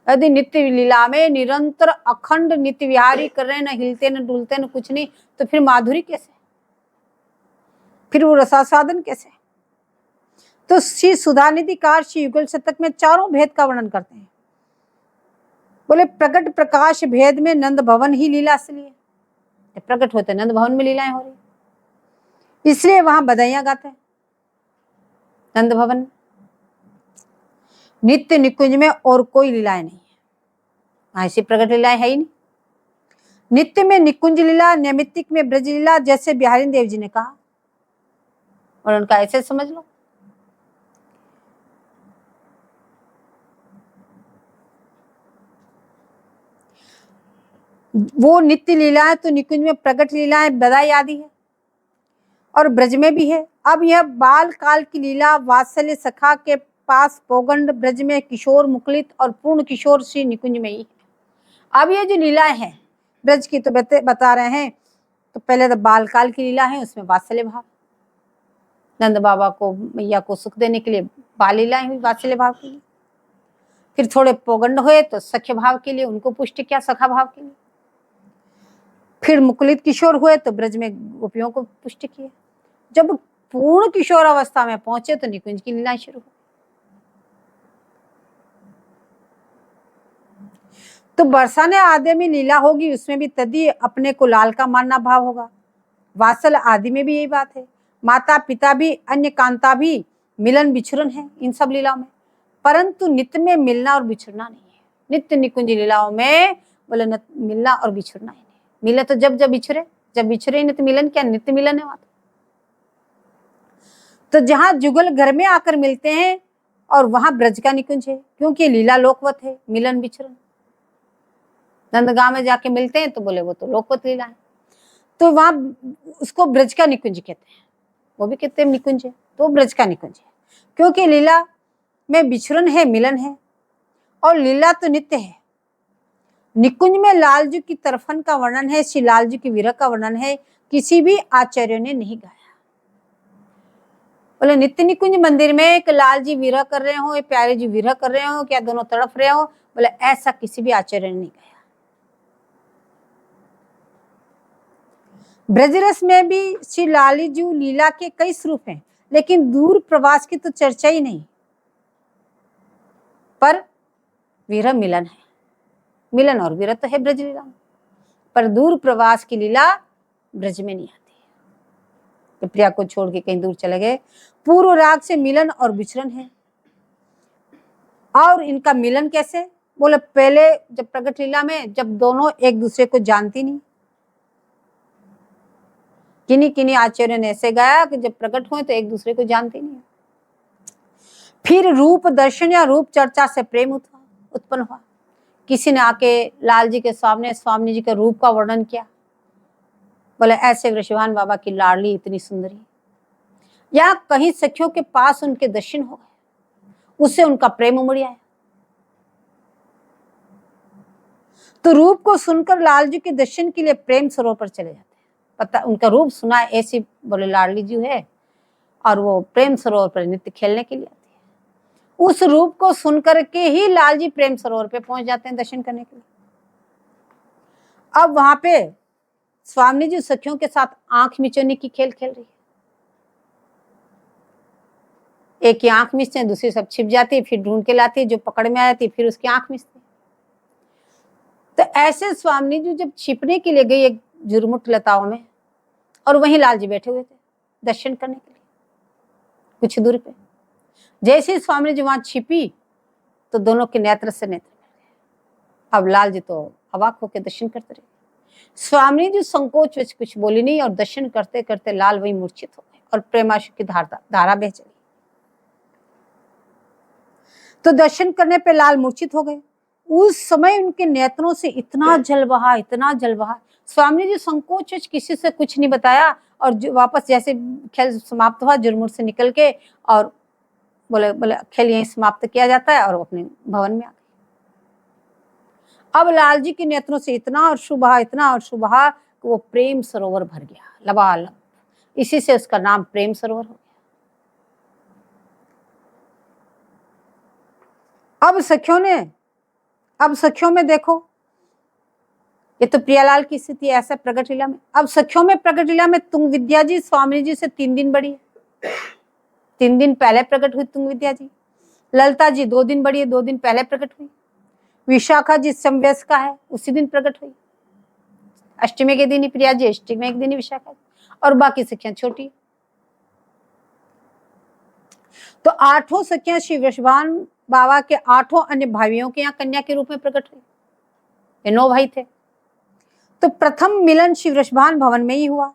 यदि नित्य लीला में निरंतर अखंड नित्य विहारी कर रहे हैं, न हिलते न डुलते न कुछ नहीं, तो फिर माधुरी कैसे, फिर वो रसास्वादन कैसे। तो श्री सुधानिधिकार श्री युगल शतक में चारों भेद का वर्णन करते हैं। बोले प्रकट प्रकाश भेद में नंद भवन ही लीला असली है, प्रकट होते नंद भवन में लीलाएं हो रही, इसलिए वहां बधाइयां गाते हैं नंद भवन में। नित्य निकुंज में और कोई लीलाएं नहीं है, ऐसी प्रकट लीलाएं है ही नहीं। नित्य में निकुंज लीला, नैमित्तिक में ब्रज लीला, जैसे बिहारी देव जी ने कहा, और उनका ऐसे समझ लो। वो नित्य लीलाएं तो निकुंज में प्रकट लीलाएं बधाई आदि है और ब्रज में भी है। अब यह बाल काल की लीला वात्सल्य सखा के पास पौगंड ब्रज में किशोर मुकुलित और पूर्ण किशोर श्री निकुंज में ही है। अब ये जो लीलाएं हैं ब्रज की तो बता रहे हैं। तो पहले तो बाल काल की लीला है, उसमें वात्सल्य भाव, नंद बाबा को मैया को सुख देने के लिए बाल लीलाएं हुई वात्सल्य भाव के लिए। फिर थोड़े पौगंड हुए तो सख्य भाव के लिए उनको पुष्ट किया, सखा भाव के लिए। फिर मुकुलित किशोर हुए तो ब्रज में गोपियों को पुष्ट किए। जब पूर्ण किशोर अवस्था में पहुंचे तो निकुंज की लीलाएं शुरू हुई। तो बरसाने आदि में लीला होगी, उसमें भी तदी अपने को लाल का मानना भाव होगा। वात्सल आदि में भी यही बात है। माता पिता भी, अन्य कांता भी, मिलन बिछुरन है इन सब लीलाओं में, परंतु नित्य में मिलना और बिछुरना नहीं है। नित्य निकुंज लीलाओं में बोले मिलना और बिछुरना ही नहीं। मिले तो जब जब बिछुरे, जब बिछुरे नित्य मिलन, क्या नित्य मिलन है वहां। तो जहां जुगल घर में आकर मिलते हैं और वहां ब्रज का निकुंज है, क्योंकि लीला लोकवत है, मिलन बिछुरन। नंदगांव में जाके मिलते हैं तो बोले वो तो लोकवत लीला है, तो वहां उसको ब्रज का निकुंज कहते हैं, वो भी कहते हैं निकुंज है, तो ब्रज का निकुंज है, क्योंकि लीला में बिछुरन है, मिलन है, और लीला तो नित्य है। निकुंज में लालजू की तरफन का वर्णन है, श्री लालजू की विरह का वर्णन है, किसी भी आचार्य ने नहीं गाया। बोले नित्य निकुंज मंदिर में एक लाल जी विरह कर रहे हो, प्यारे जी विरह कर रहे हो, क्या दोनों तड़फ रहे हो, बोले ऐसा किसी भी आचार्य ने नहीं गाया। ब्रजरस में भी श्री लालीजू लीला के कई स्वरूप हैं, लेकिन दूर प्रवास की तो चर्चा ही नहीं, पर विरह मिलन है, मिलन और विरह तो है ब्रज लीला में, पर दूर प्रवास की लीला ब्रज में नहीं आती है। तो प्रिया को छोड़ के कहीं दूर चले गए। पूर्व राग से मिलन और विचरण है, और इनका मिलन कैसे, बोले पहले जब प्रकट लीला में जब दोनों एक दूसरे को जानती नहीं, किन्हीं किन्हीं आचार्य ने ऐसे गाया कि जब प्रकट हुए तो एक दूसरे को जानते नहीं। फिर रूप दर्शन या रूप चर्चा से प्रेम उत्पन्न हुआ। किसी ने आके लाल जी के सामने स्वामी जी के रूप का वर्णन किया, बोले ऐसे वृषभान बाबा की लाडली इतनी सुंदरी, या कहीं सखियों के पास उनके दर्शन हो गए, उससे उनका प्रेम उमड़ आया। तो रूप को सुनकर लाल जी के दर्शन के लिए प्रेम सरोवर पर चले जाते हैं। पता उनका रूप सुना ऐसी बोले लाडली जी है, और वो प्रेम सरोवर पर नित्य खेलने के लिए आती है। उस रूप को सुनकर के ही लाल जी प्रेम सरोवर पे पहुंच जाते हैं दर्शन करने के लिए। अब वहां पे स्वामी जी सखियों के साथ आंख मिचोनी की खेल खेल रही है। एक की आंख मिचते हैं, दूसरी सब छिप जाती है, फिर ढूंढ के लाती है, जो पकड़ में आ जाती है फिर उसकी आंख मिचती है। तो ऐसे स्वामी जी जब छिपने के लिए गई एक झुरमुट लताओं में, और वहीं लाल जी बैठे हुए थे दर्शन करने के लिए कुछ दूर पे। जैसे ही स्वामी जी वहां छिपी तो दोनों के नेत्र से नेत्र मिल गए। अब लाल जी तो अवाक होकर दर्शन करते रहे। स्वामी जी संकोच वच कुछ बोली नहीं, और दर्शन करते करते लाल वही मूर्छित हो गए और प्रेमाशु की धारा बह चली। तो दर्शन करने पे लाल मूर्छित हो गए। उस समय उनके नेत्रों से इतना जल बहा, इतना जल बहा। स्वामी जी संकोच वच किसी से कुछ नहीं बताया, और वापस जैसे खेल समाप्त हुआ जुरमुट से निकल के, और बोले बोले खेल यहीं समाप्त किया जाता है, और वो अपने भवन में आ गए। अब लाल जी के नेत्रों से इतना अश्रु बहा, इतना अश्रु बहा कि वो प्रेम सरोवर भर गया लबालब। इसी से उसका नाम प्रेम सरोवर हो गया। अब सखियों में देखो, ये तो प्रियालाल की स्थिति ऐसा प्रगट लीला में। अब सखियों में प्रगट लीला में तुंग विद्या जी स्वामी जी से 3 दिन बड़ी है। 3 दिन पहले प्रकट हुई तुंग विद्या जी। ललिता जी 2 दिन बड़ी है, 2 दिन पहले प्रकट हुई। विशाखा जी समव्यस का है, उसी दिन प्रकट हुई। अष्टमी के दिन ही प्रिया जी, अष्टमी के दिन ही विशाखा, और बाकी सखियां छोटी। तो 8 सखियां श्री वृषभान बाबा के 8 अन्य भाइयों के यहाँ कन्या के रूप में प्रकट हुई। ये 9 भाई थे। तो प्रथम मिलन श्री वृषभान भवन में ही हुआ।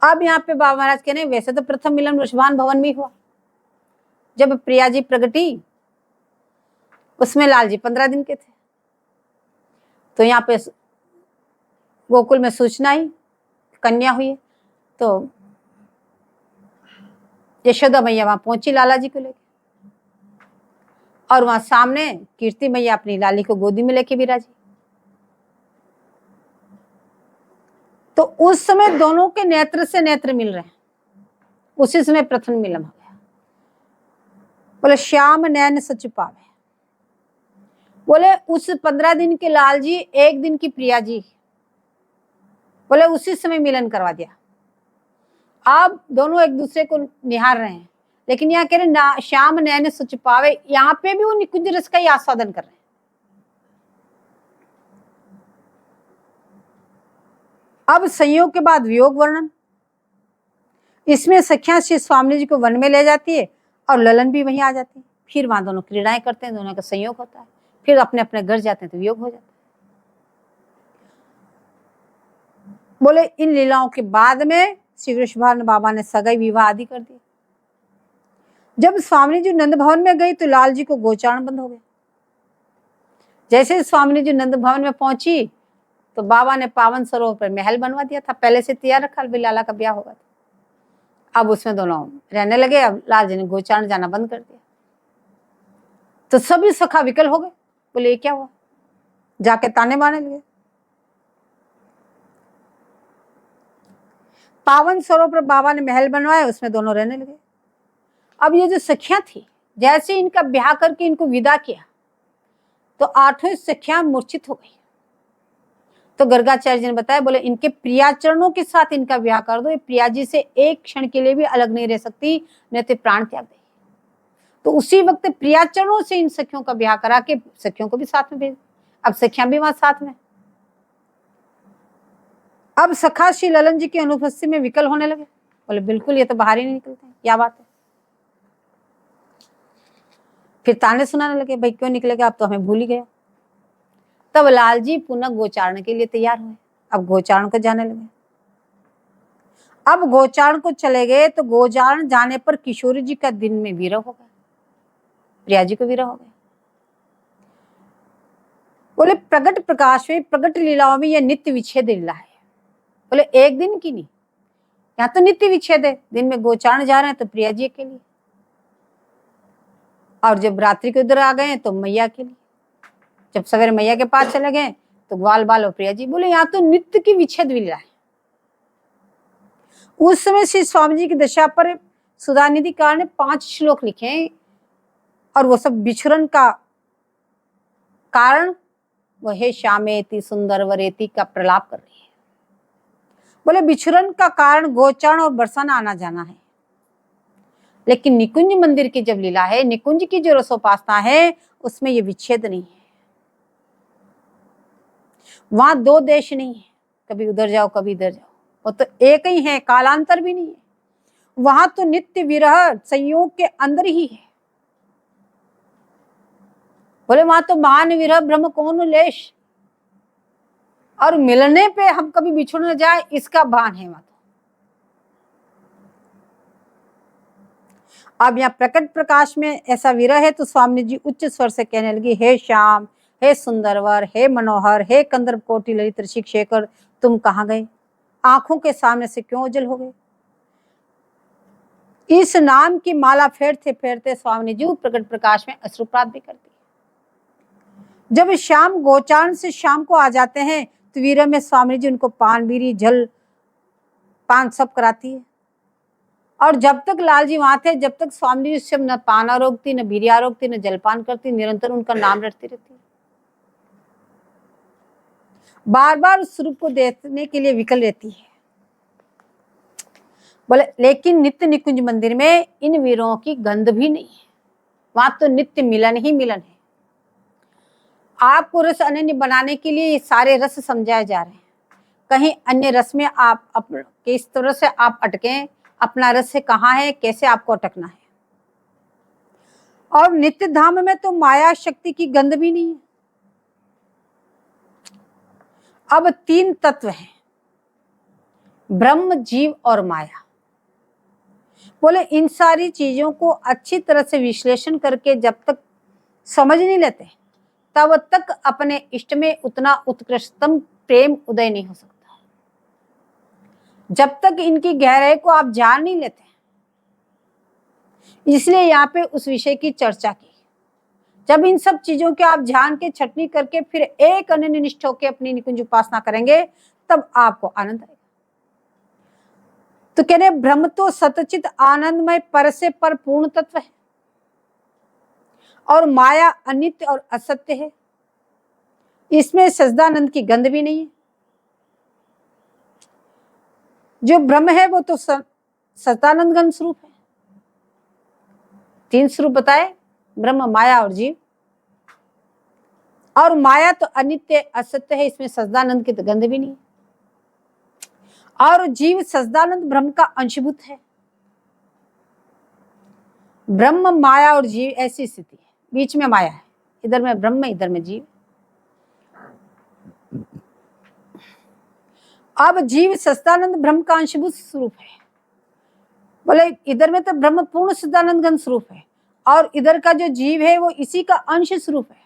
अब यहाँ पे बाबा महाराज कह रहे हैं वैसे तो प्रथम मिलन वृषभान भवन में ही हुआ। जब प्रिया जी प्रगटी उसमें लाल जी 15 दिन के थे। तो यहाँ पे गोकुल में सूचना आई कन्या हुई, तो यशोदा मैया वहां पहुंची लाला जी को लेकर, और वहां सामने कीर्ति मैया अपनी लाली को गोदी में लेके विराजी। तो उस समय दोनों के नेत्र से नेत्र मिल रहे हैं। उसी समय प्रथम मिलन हो गया। बोले श्याम नैन सच पावे। बोले उस 15 दिन के लाल जी, 1 दिन की प्रिया जी, बोले उसी समय मिलन करवा दिया। अब दोनों एक दूसरे को निहार रहे हैं, लेकिन यहाँ कह रहे श्याम नैन सच पावे, यहाँ पे भी वो निकुंज रस का ही आस्वादन कर रहे हैं। अब संयोग के बाद वियोग वर्णन। इसमें सखियां श्री स्वामी जी को वन में ले जाती है, और ललन भी वहीं आ जाती है। फिर वहां दोनों क्रीड़ाएं करते हैं, दोनों का संयोग होता है, फिर अपने अपने घर जाते हैं तो वियोग हो जाता है। बोले इन लीलाओं के बाद में श्री वृषभान बाबा ने सगाई विवाह आदि कर दिया। जब स्वामी जी नंद भवन में गई तो लाल जी को गोचारण बंद हो गया। जैसे स्वामी जी नंद भवन में पहुंची तो बाबा ने पावन सरोवर पर महल बनवा दिया था, पहले से तैयार रखा, लाला का ब्याह होगा। अब उसमें दोनों रहने लगे। अब लाल जी ने गोचारण जाना बंद कर दिया। तो सभी सखा विकल हो गए। बोले ये क्या हुआ, जाके ताने मारने लगे। पावन सरोवर पर बाबा ने महल बनवाया, उसमें दोनों रहने लगे। अब ये जो सखियां थी, जैसे इनका ब्याह करके इनको विदा किया तो 8 सखियां मूर्छित हो गई। तो गर्गाचार्य जी ने बताया, बोले इनके प्रियाचरणों के साथ इनका ब्याह कर दो, ये प्रिया जी से एक क्षण के लिए भी अलग नहीं रह सकती, नहीं तो प्राण त्याग देगी। तो उसी वक्त प्रियाचरणों से इन सखियों का ब्याह करा के सखियों को भी साथ में भेज। अब सखियां भी वहां साथ में। अब सखा श्री ललन जी की अनुपस्थिति में विकल होने लगे। बोले बिल्कुल ये तो बाहर ही नहीं निकलते, क्या बात है। फिर ताने सुनाने लगे, भाई क्यों निकलेगा, अब तो हमें भूल ही गया। तब लाल जी पुनः गोचारण के लिए तैयार हुए। अब गोचारण को जाने लगे। अब गोचारण को चले गए तो गोचारण जाने पर किशोरी जी का दिन में विरह हो गया, प्रिया जी को विरह हो गया। बोले प्रगट प्रकाश में, प्रगट लीलाओं में यह नित्य विच्छेद लीला है। बोले एक दिन की नहीं, यहाँ तो नित्य विच्छेद है। दिन में गोचारण जा रहे हैं तो प्रिया जी के लिए, और जब रात्रि को इधर आ गए तो मैया के लिए, जब सवेरे मैया के पास चले गए तो ग्वाल बाल और प्रिया जी। बोले यहाँ तो नित्य की विच्छेद लीला है। उस समय श्री स्वामी जी की दशा पर सुधानिधिकार ने 5 श्लोक लिखे हैं, और वो सब बिछुरन का कारण वो हे श्यामेति सुंदर वरेति का प्रलाप कर रही है। बोले बिछुरन का कारण गोचारण और बरसाना आना जाना है, लेकिन निकुंज मंदिर की जब लीला है, निकुंज की जो रसोपासना है, उसमें ये विच्छेद नहीं है। वहां 2 देश नहीं है, कभी उधर जाओ कभी इधर जाओ, वो तो एक ही है, कालांतर भी नहीं है। वहां तो नित्य विरह संयोग के अंदर ही है। बोले वहां तो मान विरह ब्रह्म कौन लेश, और मिलने पे हम कभी बिछुड़ न जाए इसका भान है वहां तो। अब यहाँ प्रकट प्रकाश में ऐसा विरह है तो स्वामी जी उच्च स्वर से कहने लगी, हे श्याम, हे सुंदरवर, हे मनोहर, हे कंदर्प कोटि ललित ऋषिक शेखर, तुम कहाँ गए? आंखों के सामने से क्यों ओझल हो गए? इस नाम की माला फेरते फेरते स्वामी जी प्रकट प्रकाश में अश्रुपात भी करती है। जब शाम गोचारण से शाम को आ जाते हैं तो विरह में स्वामी जी उनको पान बीरी जल पान सब कराती है, और जब तक लाल जी वहां थे, जब तक स्वामी जी उससे न पान आरोगती, न बीरी आरोगती, न जलपान करती, निरंतर उनका नाम रटती रहती, बार बार उस रूप को देखने के लिए विकल रहती है। बोले लेकिन नित्य निकुंज मंदिर में इन वीरों की गंध भी नहीं है, वहां तो नित्य मिलन ही मिलन है। आपको रस अनन्य बनाने के लिए ये सारे रस समझाए जा रहे हैं। कहीं अन्य रस में आप किस तरह से आप अटके, अपना रस कहाँ है, कैसे आपको अटकना है। और नित्य धाम में तो माया शक्ति की गंध भी नहीं है। अब 3 तत्व हैं, ब्रह्म, जीव और माया। बोले इन सारी चीजों को अच्छी तरह से विश्लेषण करके जब तक समझ नहीं लेते, तब तक अपने इष्ट में उतना उत्कृष्टतम प्रेम उदय नहीं हो सकता। जब तक इनकी गहराई को आप जान नहीं लेते, इसलिए यहाँ पे उस विषय की चर्चा की। जब इन सब चीजों के आप जान के छटनी करके फिर एक अनन्य निष्ठ होकर अपनी निकुंज उपासना करेंगे, तब आपको आनंद आएगा। तो कह रहे ब्रह्म तो सतचित आनंदमय पर से पर पूर्ण तत्व है, और माया अनित्य और असत्य है, इसमें सजदानंद की गंध भी नहीं है। जो ब्रह्म है वो तो सजदानंद गंध स्वरूप है। 3 स्वरूप बताए, ब्रह्म, माया और जीव। और माया तो अनित्य असत्य है, इसमें सजदानंद की तो गंध भी नहीं है। और जीव सजदानंद ब्रह्म का अंशभूत है। ब्रह्म, माया और जीव ऐसी स्थिति है, बीच में माया है, इधर में ब्रह्म, इधर में जीव। अब जीव सच्चिदानंद ब्रह्म का अंशभूत स्वरूप है। बोले इधर में तो ब्रह्म पूर्ण सच्चिदानंद घन स्वरूप है, और इधर का जो जीव है वो इसी का अंश स्वरूप है,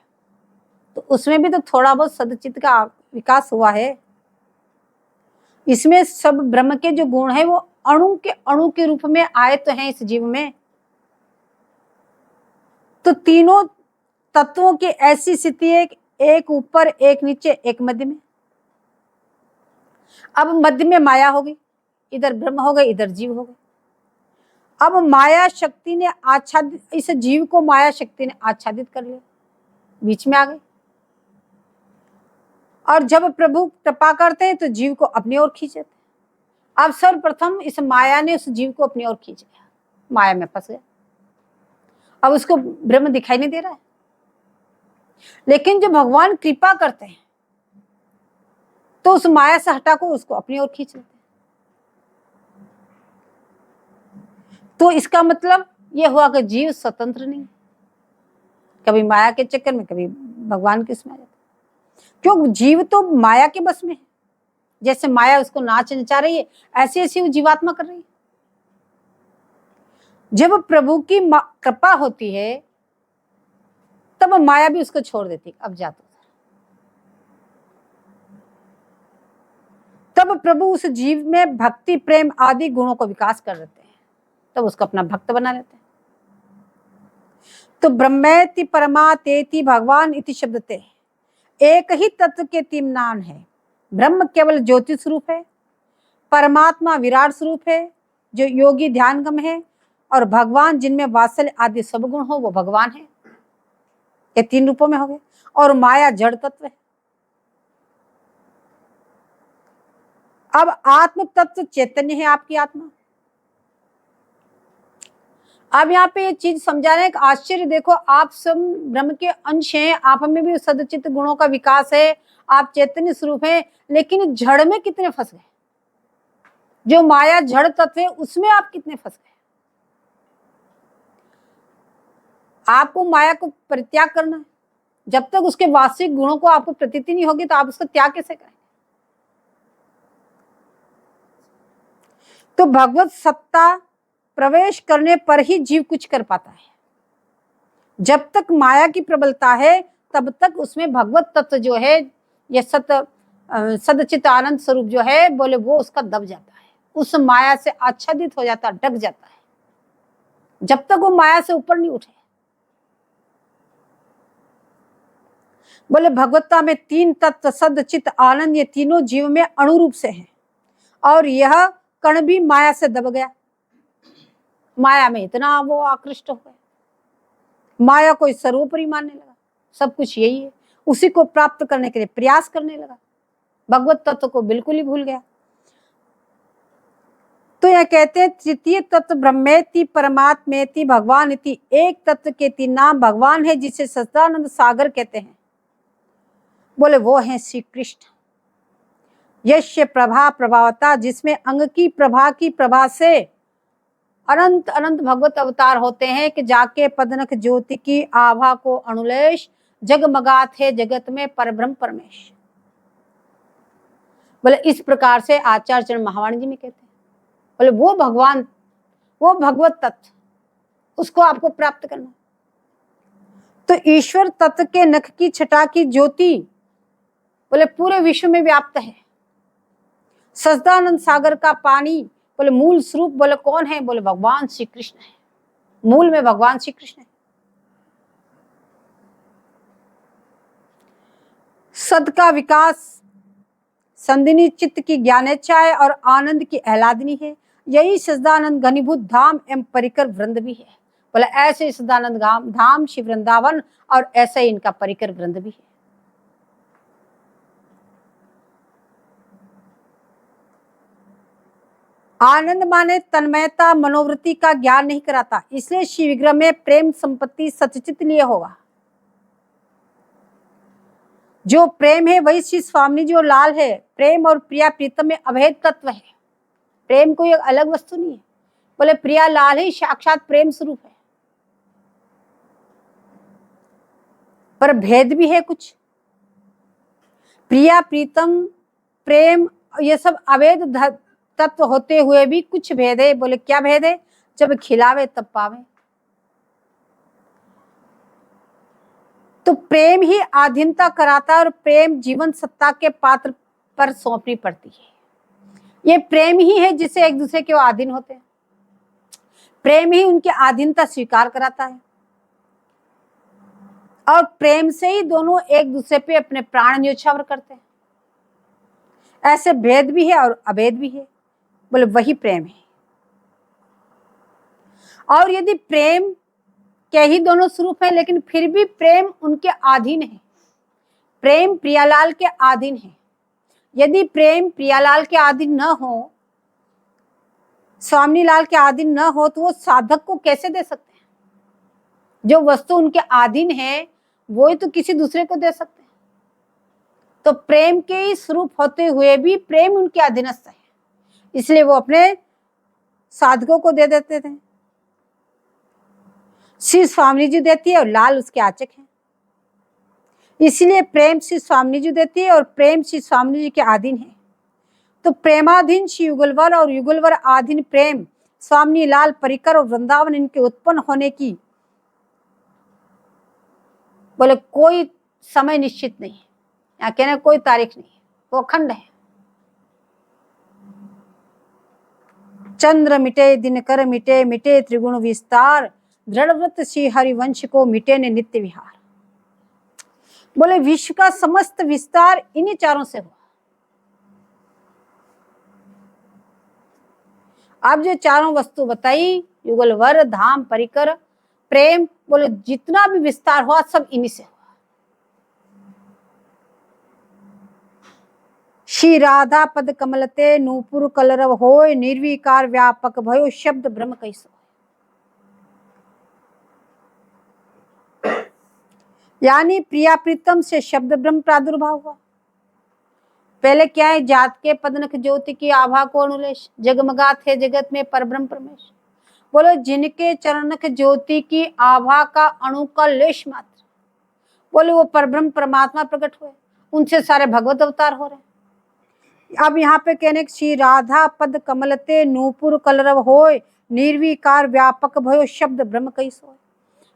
तो उसमें भी तो थोड़ा बहुत सदचित्त का विकास हुआ है। इसमें सब ब्रह्म के जो गुण है वो अणु के रूप में आए तो हैं इस जीव में। तो तीनों तत्वों की ऐसी स्थिति है, एक ऊपर, एक नीचे, एक मध्य में। अब मध्य में माया हो गई, इधर ब्रह्म हो गए, इधर जीव हो गए। अब माया शक्ति ने आच्छादित, इस जीव को माया शक्ति ने आच्छादित कर लिया, बीच में आ गए। और जब प्रभु कृपा करते हैं तो जीव को अपनी ओर खींच लेते हैं। अब सर्वप्रथम इस माया ने उस जीव को अपनी ओर खींच लिया, माया में फंस गया। अब उसको ब्रह्म दिखाई नहीं दे रहा है, लेकिन जब भगवान कृपा करते हैं तो उस माया से हटाकर उसको अपनी ओर खींच लेते हैं। तो इसका मतलब यह हुआ कि जीव स्वतंत्र नहीं, कभी माया के चक्कर में, कभी भगवान के उसमें आ जाता। क्यों? जीव तो माया के बस में है। जैसे माया उसको नाच नचा रही है, ऐसी ऐसी वो जीवात्मा कर रही है। जब प्रभु की कृपा होती है तब माया भी उसको छोड़ देती, अब जा तो। तब जब प्रभु उस जीव में भक्ति प्रेम आदि गुणों को विकास कर देते हैं तब उसको अपना भक्त बना लेते हैं। तो ब्रह्मेति परमातेति भगवान इति शब्दते, एक ही तत्व के तीन नाम है। ब्रह्म केवल ज्योति स्वरूप है, परमात्मा विराट स्वरूप है जो योगी ध्यानगम है, और भगवान जिनमें वात्सल्य आदि सब गुण हो वो भगवान है। ये तीन रूपों में हो गए। और माया जड़ तत्व है। अब आत्म तत्व चैतन्य है, आपकी आत्मा। अब यहाँ पे ये चीज समझा रहे हैं कि आश्चर्य देखो, आप सब ब्रह्म के अंश हैं, आप में भी सदचित गुणों का विकास है, आप चैतन्य स्वरूप हैं, लेकिन जड़ में कितने फंस गए। जो माया जड़ तत्व है उसमें आप कितने फंस गए। आपको माया को परित्याग करना है। जब तक उसके वास्तविक गुणों को आपको प्रतीति नहीं होगी तो आप उसका त्याग कैसे करें। तो भगवत सत्ता प्रवेश करने पर ही जीव कुछ कर पाता है। जब तक माया की प्रबलता है तब तक उसमें भगवत तत्व जो है, यह सदचित आनंद स्वरूप जो है, बोले वो उसका दब जाता है, उस माया से आच्छादित हो जाता, ढक जाता है, जब तक वो माया से ऊपर नहीं उठे। बोले भगवत्ता में तीन तत्व सदचित आनंद, ये तीनों जीव में अणुरूप से हैं, और यह कण भी माया से दब गया। माया में इतना वो आकृष्ट हो गए, माया को सर्वोपरि मानने लगा, सब कुछ यही है, उसी को प्राप्त करने के लिए प्रयास करने लगा, भगवत तत्व को बिल्कुल ही भूल गया। तो यह कहते हैं तृतीय तत्व ब्रह्मेति परमात्मेति भगवान इति, एक तत्व के तीन नाम भगवान है जिसे सच्चिदानंद सागर कहते हैं। बोले वो है श्री कृष्ण। यश्य प्रभा प्रभावता, जिसमें अंग की प्रभा से अनंत अनंत भगवत अवतार होते हैं कि जाके पदनक ज्योति की आभा को अनुलेश जगमगात है जगत में परब्रह्म परमेश। बोले इस प्रकार से आचार्य चरण महावाणी जी में कहते हैं। बोले वो भगवान, वो भगवत तत्व, उसको आपको प्राप्त करना। तो ईश्वर तत्व के नख की छटा की ज्योति बोले पूरे विश्व में व्याप्त है। सच्चिदानंद सागर का पानी बोले मूल स्वरूप बोले कौन है, बोले भगवान श्री कृष्ण है। मूल में भगवान श्री कृष्ण है। सद का विकास संदिनी चित्त की ज्ञानेच्छा है और आनंद की आह्लादनी है। यही सच्चिदानंद घनीभूत धाम एवं परिकर वृंद भी है। बोले ऐसे सच्चिदानंद धाम श्री वृंदावन और ऐसे ही इनका परिकर वृंद भी है। आनंद माने तन्मयता मनोवृत्ति का ज्ञान नहीं कराता, इसलिए श्री विग्रह में प्रेम संपत्ति सचचित लिए होगा। जो प्रेम है वही श्री स्वामी जो लाल है। प्रेम और प्रिया प्रीतम में अभेद तत्व है। प्रेम कोई एक अलग वस्तु नहीं है। बोले प्रिया लाल ही साक्षात प्रेम स्वरूप है, पर भेद भी है कुछ। प्रिया प्रीतम प्रेम ये सब अभेद तत्व होते हुए भी कुछ भेद है। बोले क्या भेद है? जब खिलावे तब पावे। तो प्रेम ही आधीनता कराता है और प्रेम जीवन सत्ता के पात्र पर सौंपनी पड़ती है। ये प्रेम ही है जिससे एक दूसरे के वो आधीन होते हैं। प्रेम ही उनकी आधीनता स्वीकार कराता है और प्रेम से ही दोनों एक दूसरे पे अपने प्राण न्योछावर करते हैं। ऐसे भेद भी है और अभेद भी है। बोले वही प्रेम है। और यदि प्रेम के ही दोनों स्वरूप है लेकिन फिर भी प्रेम उनके अधीन है। प्रेम प्रियालाल के अधीन है। यदि प्रेम प्रियालाल के अधीन न हो, स्वामी लाल के अधीन न हो, तो वो साधक को कैसे दे सकते हैं? जो वस्तु उनके अधीन है वो ही तो किसी दूसरे को दे सकते हैं। तो प्रेम के ही स्वरूप होते हुए भी प्रेम उनके अधीनस्थ है, इसलिए वो अपने साधकों को दे देते थे। श्री स्वामी जी देती है और लाल उसके आचक हैं। इसलिए प्रेम श्री स्वामी जी देती है और प्रेम श्री स्वामी जी के अधीन है। तो प्रेमाधीन श्री युगलवर और युगलवर आधीन प्रेम स्वामी लाल परिकर और वृंदावन इनके उत्पन्न होने की बोले कोई समय निश्चित नहीं है, या कहने कोई तारीख नहीं है, वो अखंड है। चंद्र मिटे दिनकर मिटे, मिटे त्रिगुण विस्तार, दृढ़ व्रत श्री हरिवंश को मिटे ने नित्य विहार। बोले विश्व का समस्त विस्तार इन्हीं चारों से हुआ। अब जो चारों वस्तु बताई, युगल, वर, धाम, परिकर, प्रेम, बोले जितना भी विस्तार हुआ सब इन्हीं से हुआ। श्री राधा पद कमलते नूपुर कलरव होय, निर्विकार व्यापक भयो शब्द ब्रह्म कैसो। यानी प्रिया प्रीतम से शब्द ब्रह्म प्रादुर्भाव हुआ। पहले क्या है, जात के पदनक ज्योति की आभा को अनुलेश, जगमगात है जगत में परब्रह्म परमेश। बोलो जिनके चरणक ज्योति की आभा का अणु का लेश मात्र, बोले वो परब्रह्म परमात्मा प्रकट हुए, उनसे सारे भगवत अवतार हो रहे। अब यहाँ पे कहने श्री राधा पद कमलते नूपुर कलरव होय, निर्विकार व्यापक भयो शब्द ब्रह्म कैसो।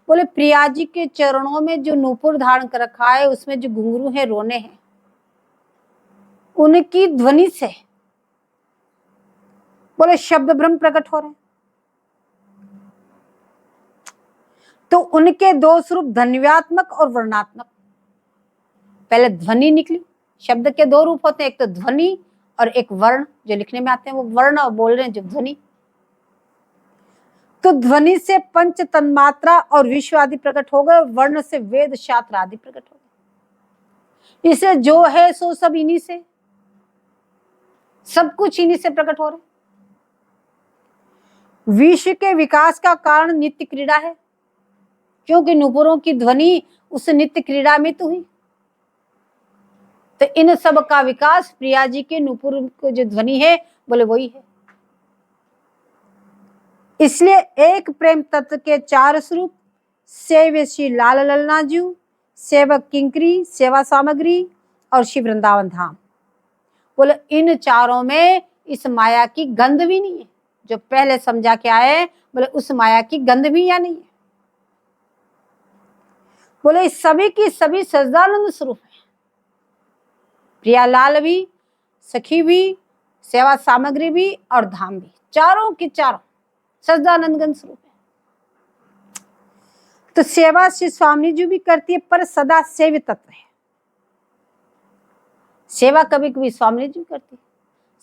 बोले प्रिया जी के चरणों में जो नूपुर धारण कर रखा है, उसमें जो घुंघरू है, रोने हैं, उनकी ध्वनि से बोले शब्द ब्रह्म प्रकट हो रहे। तो उनके दो स्वरूप धन्यात्मक और वर्णात्मक। पहले ध्वनि निकली, शब्द के दो रूप होते हैं, एक तो ध्वनि और एक वर्ण जो लिखने में आते हैं, वो वर्ण, और बोल रहे हैं जो ध्वनि। तो ध्वनि से पंच तन्मात्रा और विश्व आदि प्रकट हो गए, वर्ण से वेद शास्त्र आदि प्रकट हो गए। इसे जो है सो सब इन्हीं से, सब कुछ इन्हीं से प्रकट हो रहे। विश्व के विकास का कारण नित्य क्रीड़ा है, क्योंकि नूपुरों की ध्वनि उस नित्य क्रीड़ा में तो हुई। तो इन सब का विकास प्रिया जी के नूपुर को जो ध्वनि है, बोले वही है। इसलिए एक प्रेम तत्व के चार स्वरूप, सेव्य श्री लाल ललना जीव, सेवक किंकरी, सेवा सामग्री और श्री वृंदावन धाम। बोले इन चारों में इस माया की गंध भी नहीं है। जो पहले समझा के आए, बोले उस माया की गंध भी या नहीं है। बोले इस सभी की सभी सच्चिदानंद स्वरूप है। प्रियालाल भी, सखी भी, सेवा सामग्री भी और धाम भी, चारों की चारों सच्चिदानंद गण स्वरूप है। तो सेवा श्री स्वामी जी भी करती है, पर सदा सेव्य तत्व है। सेवा कभी कभी स्वामी जी करती है,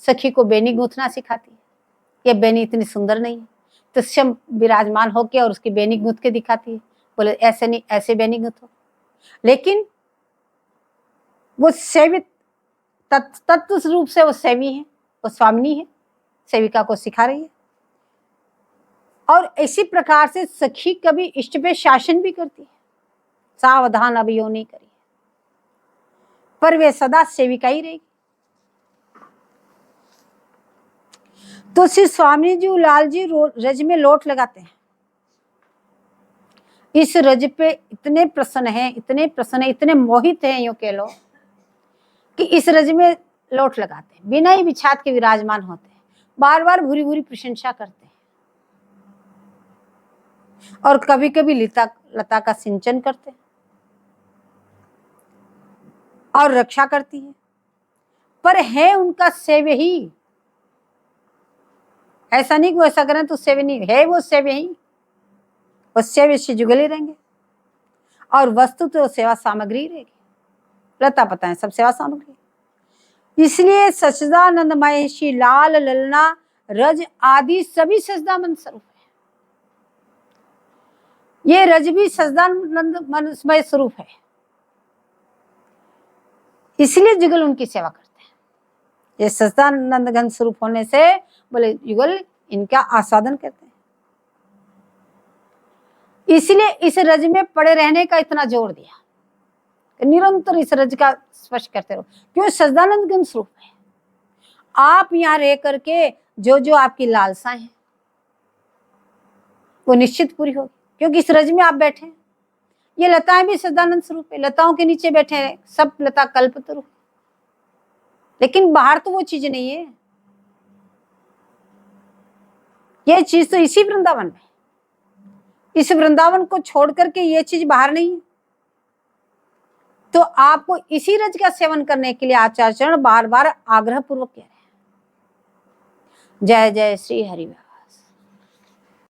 सखी को बेनी गूंथना सिखाती है। ये बेनी इतनी सुंदर नहीं है, तो स्वयं विराजमान होके और उसकी बेनी गूंथ के दिखाती है, बोले ऐसे नहीं, ऐसे बेनी गूंथो। लेकिन वो सेवित तत्व रूप से वो सेवी है, वो स्वामिनी है, सेविका को सिखा रही है। और इसी प्रकार से सखी कभी इष्ट पे शासन भी करती है, सावधान अब यो नहीं करिए, पर वे सदा सेविका ही रहेगी। तो श्री स्वामी जी लाल जी रज में लोट लगाते हैं। इस रज पे इतने प्रसन्न हैं, इतने प्रसन्न है, इतने मोहित हैं, यूं कह लो कि इस रज में लोट लगाते हैं, बिना ही बिछात के विराजमान होते हैं, बार बार भूरी भूरी प्रशंसा करते हैं, और कभी कभी लता का सिंचन करते हैं और रक्षा करती है। पर है उनका सेव्य ही, ऐसा नहीं कि वो ऐसा करें तो सेव्य नहीं है, वो सेव्य ही, वो सेव्य से जुगले रहेंगे। और वस्तु तो सेवा सामग्री रहेगी, लता पता है सब सेवा सामग्री। इसलिए सच्चिदानंदमय श्री लाल ललना रज आदि सभी सच्चिदानंद स्वरूप है। ये रज भी सच्चिदानंदमय स्वरूप है, इसलिए जुगल उनकी सेवा करते हैं। ये सच्चिदानंद घन स्वरूप होने से बोले युगल इनका आस्वादन करते हैं। इसलिए इस रज में पड़े रहने का इतना जोर दिया, निरंतर इस रज का स्पर्श करते रहो, क्यों सच्चिदानंद घन स्वरूप है। आप यहाँ रह करके जो जो आपकी लालसाएं हैं वो निश्चित पूरी होगी, क्योंकि इस रज में आप बैठे हैं। ये लताएं भी सच्चिदानंद स्वरूप है, लताओं के नीचे बैठे हैं, सब लता कल्पतरु, लेकिन बाहर तो वो चीज नहीं है। ये चीज तो इसी वृंदावन में, इस वृंदावन को छोड़ करके ये चीज बाहर नहीं है। तो आपको इसी रज का सेवन करने के लिए आचार्य चरण बार बार आग्रह पूर्वक कह रहे हैं। जय जय श्री हरिवाल।